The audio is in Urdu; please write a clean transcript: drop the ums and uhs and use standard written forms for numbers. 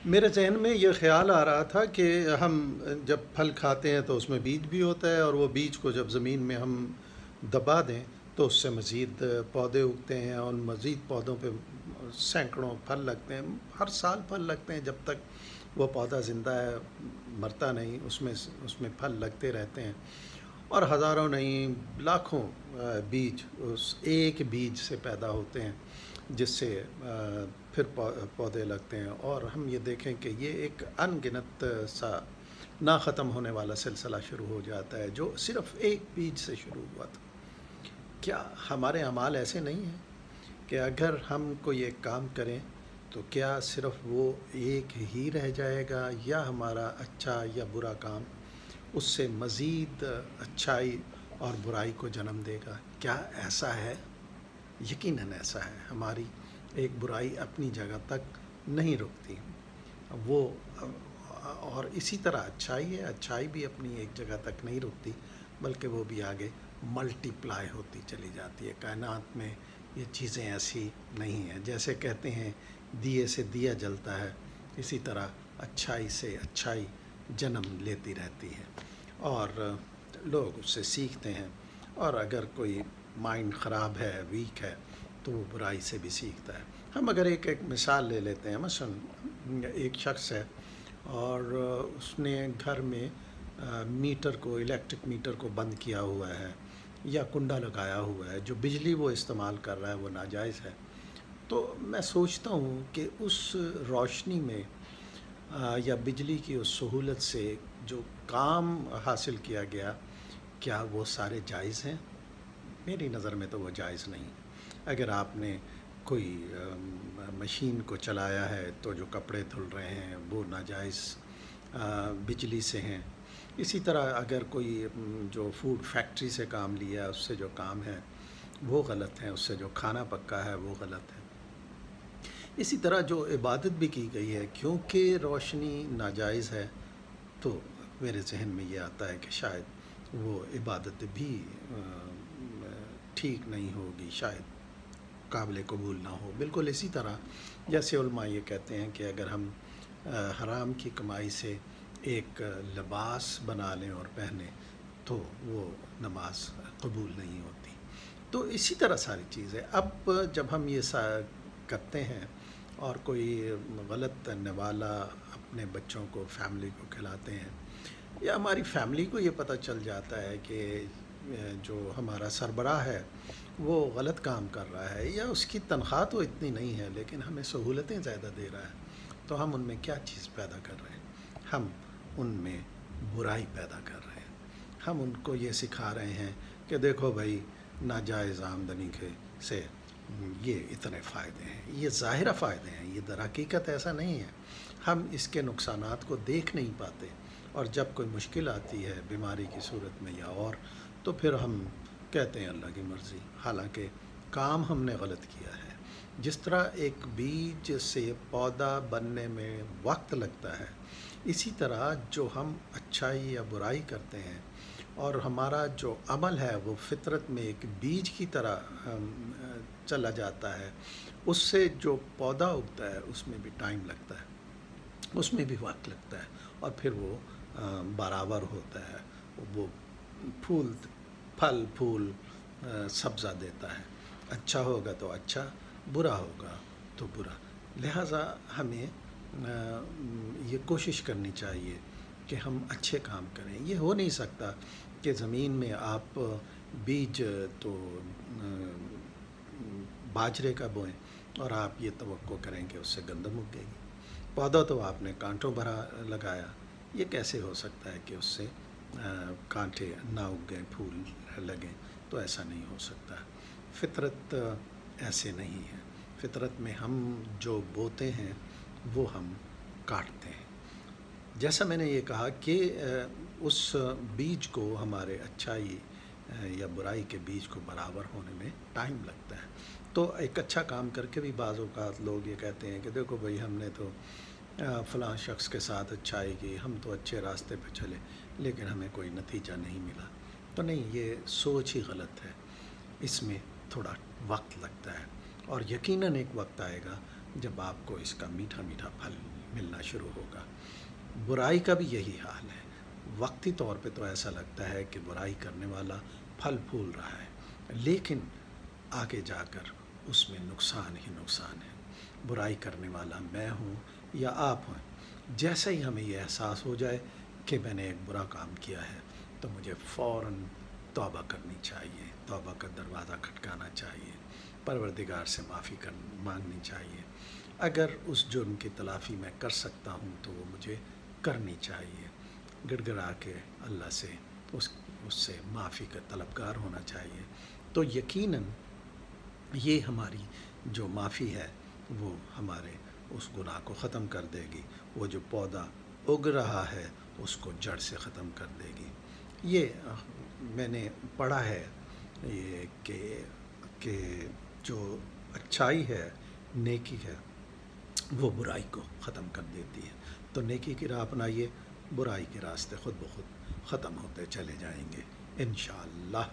میرے ذہن میں یہ خیال آ رہا تھا کہ ہم جب پھل کھاتے ہیں تو اس میں بیج بھی ہوتا ہے، اور وہ بیج کو جب زمین میں ہم دبا دیں تو اس سے مزید پودے اگتے ہیں، اور مزید پودوں پہ سینکڑوں پھل لگتے ہیں، ہر سال پھل لگتے ہیں جب تک وہ پودا زندہ ہے، مرتا نہیں، اس میں پھل لگتے رہتے ہیں، اور ہزاروں نہیں لاکھوں بیج اس ایک بیج سے پیدا ہوتے ہیں، جس سے پھر پودے لگتے ہیں، اور ہم یہ دیکھیں کہ یہ ایک ان گنت سا نہ ختم ہونے والا سلسلہ شروع ہو جاتا ہے جو صرف ایک بیج سے شروع ہوا تھا۔ کیا ہمارے اعمال ایسے نہیں ہیں کہ اگر ہم کوئی ایک کام کریں تو کیا صرف وہ ایک ہی رہ جائے گا، یا ہمارا اچھا یا برا کام اس سے مزید اچھائی اور برائی کو جنم دے گا؟ کیا ایسا ہے؟ یقیناً ایسا ہے۔ ہماری ایک برائی اپنی جگہ تک نہیں رکتی، وہ اور اسی طرح اچھائی ہے، اچھائی بھی اپنی ایک جگہ تک نہیں رکتی، بلکہ وہ بھی آگے ملٹی پلائی ہوتی چلی جاتی ہے۔ کائنات میں یہ چیزیں ایسی نہیں ہیں، جیسے کہتے ہیں دیے سے دیا جلتا ہے، اسی طرح اچھائی سے اچھائی جنم لیتی رہتی ہے، اور لوگ اس سے سیکھتے ہیں، اور اگر کوئی مائنڈ خراب ہے، ویک ہے، تو وہ برائی سے بھی سیکھتا ہے۔ ہم اگر ایک مثال لے لیتے ہیں، مثلا ایک شخص ہے اور اس نے گھر میں میٹر کو، الیکٹرک میٹر کو بند کیا ہوا ہے، یا کنڈا لگایا ہوا ہے، جو بجلی وہ استعمال کر رہا ہے وہ ناجائز ہے، تو میں سوچتا ہوں کہ اس روشنی میں یا بجلی کی اس سہولت سے جو کام حاصل کیا گیا، کیا وہ سارے جائز ہیں؟ میری نظر میں تو وہ جائز نہیں۔ اگر آپ نے کوئی مشین کو چلایا ہے تو جو کپڑے دھل رہے ہیں وہ ناجائز بجلی سے ہیں۔ اسی طرح اگر کوئی جو فوڈ فیکٹری سے کام لیا ہے، اس سے جو کام ہے وہ غلط ہے، اس سے جو کھانا پکا ہے وہ غلط ہے۔ اسی طرح جو عبادت بھی کی گئی ہے، کیونکہ روشنی ناجائز ہے، تو میرے ذہن میں یہ آتا ہے کہ شاید وہ عبادت بھی ٹھیک نہیں ہوگی، شاید قابل قبول نہ ہو۔ بالکل اسی طرح جیسے علماء یہ کہتے ہیں کہ اگر ہم حرام کی کمائی سے ایک لباس بنا لیں اور پہنیں تو وہ نماز قبول نہیں ہوتی۔ تو اسی طرح ساری چیز ہے۔ اب جب ہم یہ کرتے ہیں اور کوئی غلط نوالا اپنے بچوں کو، فیملی کو کھلاتے ہیں، یا ہماری فیملی کو یہ پتہ چل جاتا ہے کہ جو ہمارا سربراہ ہے وہ غلط کام کر رہا ہے، یا اس کی تنخواہ تو اتنی نہیں ہے لیکن ہمیں سہولتیں زیادہ دے رہا ہے، تو ہم ان میں کیا چیز پیدا کر رہے ہیں؟ ہم ان میں برائی پیدا کر رہے ہیں۔ ہم ان کو یہ سکھا رہے ہیں کہ دیکھو بھائی، ناجائز آمدنی سے یہ اتنے فائدے ہیں، یہ ظاہرہ فائدے ہیں، یہ در حقیقت ایسا نہیں ہے۔ ہم اس کے نقصانات کو دیکھ نہیں پاتے، اور جب کوئی مشکل آتی ہے بیماری کی صورت میں یا اور، تو پھر ہم کہتے ہیں اللہ کی مرضی، حالانکہ کام ہم نے غلط کیا ہے۔ جس طرح ایک بیج سے پودا بننے میں وقت لگتا ہے، اسی طرح جو ہم اچھائی یا برائی کرتے ہیں اور ہمارا جو عمل ہے وہ فطرت میں ایک بیج کی طرح چلا جاتا ہے، اس سے جو پودا اگتا ہے اس میں بھی ٹائم لگتا ہے، اس میں بھی وقت لگتا ہے، اور پھر وہ برابر ہوتا ہے، وہ پھل پھول سبزہ دیتا ہے۔ اچھا ہوگا تو اچھا، برا ہوگا تو برا۔ لہٰذا ہمیں یہ کوشش کرنی چاہیے کہ ہم اچھے کام کریں۔ یہ ہو نہیں سکتا کہ زمین میں آپ بیج تو باجرے کا بوئیں اور آپ یہ توقع کریں کہ اس سے گندم اگے گی۔ پودا تو آپ نے کانٹوں بھرا لگایا، یہ کیسے ہو سکتا ہے کہ اس سے کانٹے نہ اگیں، پھول لگیں؟ تو ایسا نہیں ہو سکتا۔ فطرت ایسے نہیں ہے۔ فطرت میں ہم جو بوتے ہیں وہ ہم کاٹتے ہیں۔ جیسا میں نے یہ کہا کہ اس بیج کو، ہمارے اچھائی یا برائی کے بیج کو برابر ہونے میں ٹائم لگتا ہے۔ تو ایک اچھا کام کر کے بھی بعض اوقات لوگ یہ کہتے ہیں کہ دیکھو بھائی، ہم نے تو فلاں شخص کے ساتھ اچھائی کی، ہم تو اچھے راستے پہ چلے، لیکن ہمیں کوئی نتیجہ نہیں ملا۔ تو نہیں، یہ سوچ ہی غلط ہے۔ اس میں تھوڑا وقت لگتا ہے، اور یقیناً ایک وقت آئے گا جب آپ کو اس کا میٹھا میٹھا پھل ملنا شروع ہوگا۔ برائی کا بھی یہی حال ہے، وقتی طور پہ تو ایسا لگتا ہے کہ برائی کرنے والا پھل پھول رہا ہے، لیکن آگے جا کر اس میں نقصان ہی نقصان ہے۔ برائی کرنے والا میں ہوں یا آپ ہیں، جیسے ہی ہمیں یہ احساس ہو جائے کہ میں نے ایک برا کام کیا ہے تو مجھے فوراً توبہ کرنی چاہیے، توبہ کا دروازہ کھٹکانا چاہیے، پروردگار سے معافی مانگنی چاہیے۔ اگر اس جرم کی تلافی میں کر سکتا ہوں تو وہ مجھے کرنی چاہیے، گڑ گڑا کے اللہ سے اس سے معافی کا طلبگار ہونا چاہیے۔ تو یقیناً یہ ہماری جو معافی ہے وہ ہمارے اس گناہ کو ختم کر دے گی، وہ جو پودا اگ رہا ہے اس کو جڑ سے ختم کر دے گی۔ یہ میں نے پڑھا ہے یہ کہ جو اچھائی ہے، نیکی ہے، وہ برائی کو ختم کر دیتی ہے۔ تو نیکی کی راہ اپنائیے، برائی کے راستے خود بخود ختم ہوتے چلے جائیں گے انشاءاللہ۔